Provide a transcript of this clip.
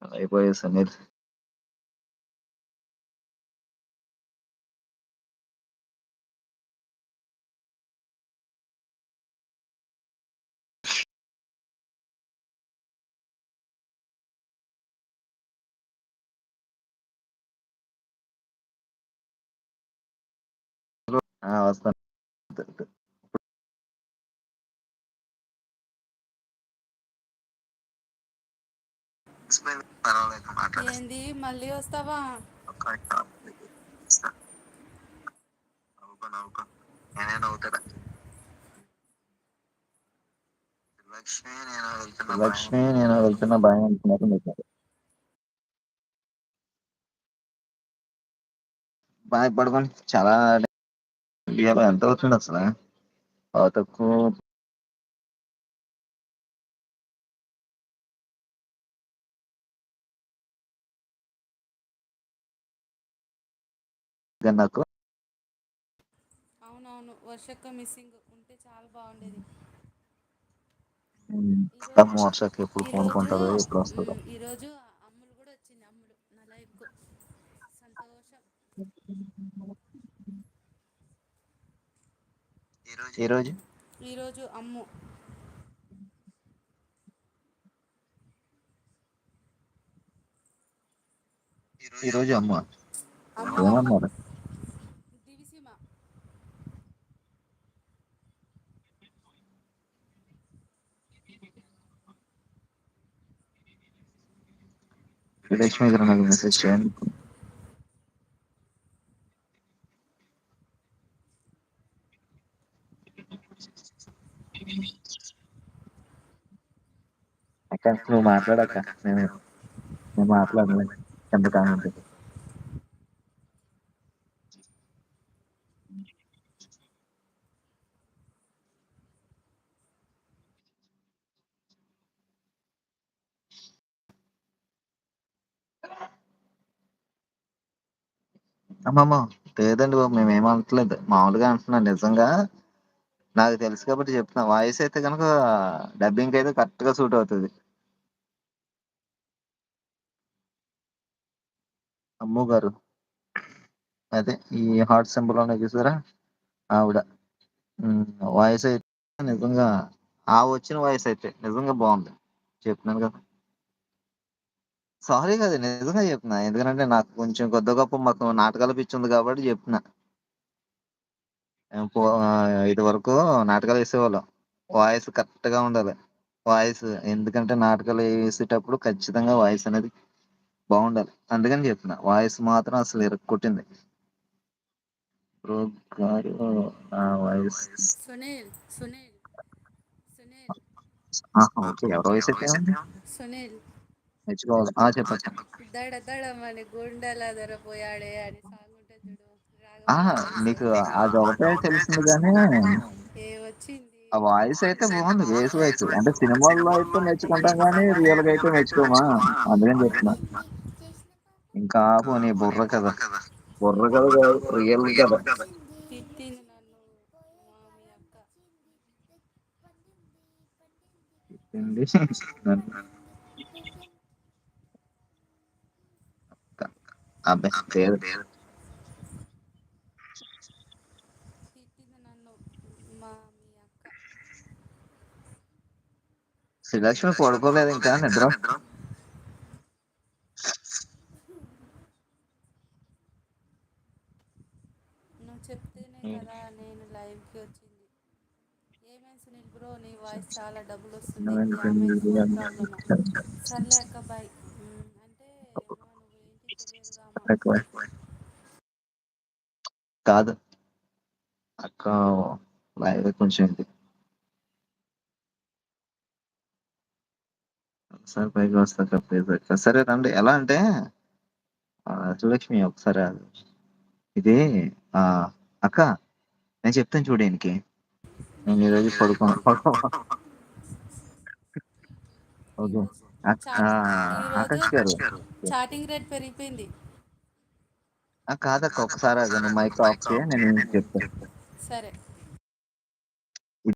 అయిపోయే సమీర్. వస్తాను. ఏంది మళ్ళీ వస్తావా? నేనే నవ్వుతాడా. లక్ష్మి నేను వెళ్తున్న భయం అనుకున్నారు మీకు. బాగా పడుకోండి. చాలా ఇవాళ ఎంత అవుతుంది అసలు? తక్కువ నాకు. అవునవును, వర్షక్క మిస్సింగ్ ఉంటే చాలా బాగుండేది. వర్షకి ఎప్పుడు ఫోన్ కొంటారో ఎప్పుడు వస్తుందో. ఈరోజు అమ్ములు కూడా వచ్చింది. అమ్ములు నా లైఫ్కు సంతోషం. ఈరోజు ఈరోజు అమ్ము ఈరోజు అమ్మ అమ్ము అమ్ము ఏమన్నారు? దివిసీమ. లక్ష్మి గారు నాకు మెసేజ్ చేయండి. అక్క నువ్వు మాట్లాడక్క. నేను మాట్లాడలే. కింద కామెంట్. అమ్మమ్మ లేదండి బాబు, మేమేం అనట్లేదు. మామూలుగా అంటున్నాను నిజంగా. నాకు తెలుసు కాబట్టి చెప్తున్నా. వాయిస్ అయితే కనుక డబ్బింగ్ అయితే కరెక్ట్ గా సూట్ అవుతుంది. అమ్ము గారు అదే ఈ హార్ట్ సింబల్ ఉన్నాయి చూసారా, ఆవిడ. వాయిస్ అయితే నిజంగా, ఆ వచ్చిన వాయిస్ అయితే నిజంగా బాగుంది. చెప్తున్నాను కదా. సారీ కదా, నిజంగా చెప్తున్నా. ఎందుకంటే నాకు కొంచెం కొద్ది గొప్ప మాకు నాటకాలు పిచ్చి ఉంది కాబట్టి చెప్తున్నా. ఇది వరకు నాటకాలు వేసేవాళ్ళం. వాయిస్ కరెక్ట్ గా ఉండాలి. వాయిస్ ఎందుకంటే నాటకాలు వేసేటప్పుడు ఖచ్చితంగా వాయిస్ అనేది బాగుండాలి. అందుకని చెప్తున్నా. వాయిస్ మాత్రం అసలు ఇరక్కొట్టింది బ్రో గారు. ఆ వాయిస్ సునీల్ సునీల్ సునీల్ ఓకే. ఎవరి వాయిస్ అయితే ఏముంది, సునీల్ మెచ్చుకోవాలి. చెప్పక్క. దడ దడమని గుండెల దొరపోయాడే అని సాంగ్ ఉంటుంది చూడు. ఆహా, నీకు అది ఒకటే తెలిసింది కానీ ఏ వచ్చింది ఆ వాయిస్ అయితే బాగుంది. బేస్ వాయిస్ అంటే సినిమాల్లో అయితే మెచ్చుకుంటాం కానీ రియల్ గా అయితే మెచ్చుకోమా. అందుకని చెప్తున్నా. ఇంకా పోనీ బుర్ర కదా. బుర్ర కదా కాదు, రియల్ కదా. తిట్టింది నన్ను మా మీ అక్క. ఏంది? నన్ను అబ్బాయి లేదు. తిట్టింది నన్ను మా మీ అక్క. శ్రీలక్ష్మి పడుకోలేదు ఇంకా, నిద్ర. నువ్వు చెప్తేనే కదా నేను లైవ్కి వచ్చింది. ఏమైంది సునీల్ బ్రో, నీ వాయిస్ చాలా డబుల్ వస్తుంది. ఏమైంది, ఫోన్ ప్రాబ్లమా? సర్లే అక్క బాయ్. అంటే ఏమో నువ్వేంటి తెలియదుగా అమ్మ. కాదు అక్క, లైవ్ కొంచెం ఇది. ఒకసారి పైకి వస్తా ప్లీజ్ అక్క. సరే రండి. ఎలా అంటే శ్రీలక్ష్మి ఒకసారి ఇది ఆ అక్క, నేను చెప్తాను చూడు ఈయనకి. నేను ఈరోజు పడుకోను. ఓకే. ఈరోజు ఈరోజు ఆకాష్ గారు. చాటింగ్ రేట్ పెరిగిపోయింది. కాదక్క, ఒకసారి ఆగు. నువ్వు మైక్ ఆఫ్ చేయి, నేను ఈయనకి చెప్తాను. సరే.